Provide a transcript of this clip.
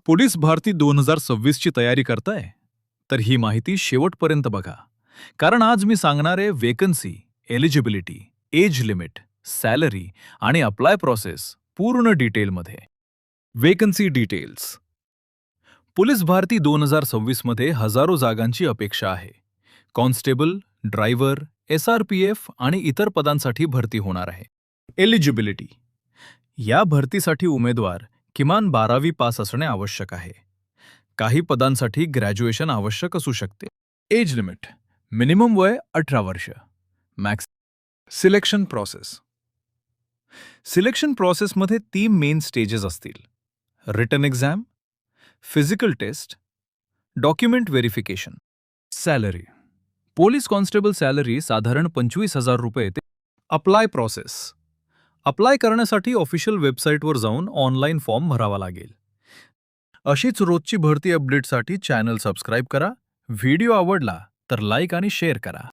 Police Bharti 2026 ची तयारी करताय तर ही माहिती शेवटपर्यंत बघा. कारण आज मी सांगणार आहे vacancy, eligibility, age limit, salary आणि अप्लाय प्रोसेस पूर्ण डिटेलमध्ये. Vacancy details. पोलीस भारती 2026 मध्ये हजारो जागांची अपेक्षा आहे. कॉन्स्टेबल, ड्रायव्हर, SRPF आणि इतर पदांसाठी भरती होणार आहे. एलिजिबिलिटी. या भरतीसाठी उमेदवार किमान 12वी पास असणे आवश्यक आहे. काही पदांसाठी ग्रॅज्युएशन आवश्यक असू शकते. Age limit. मिनिमम वय 18 वर्ष. मॅक्स. Selection process. सिलेक्शन प्रोसेसमध्ये 3 मेन स्टेजेस असतील. Written exam, physical test, document verification. Salary. Police constable salary साधारण 25,000 रुपये ते. Apply process. अप्लाय करण्यासाठी ऑफिशियल वेबसाईटवर जाऊन ऑनलाईन फॉर्म भरावा लागेल. अशीच रोजची भरती अपडेटसाठी चॅनल सबस्क्राईब करा. व्हिडिओ आवडला तर लाईक आणि शेअर करा.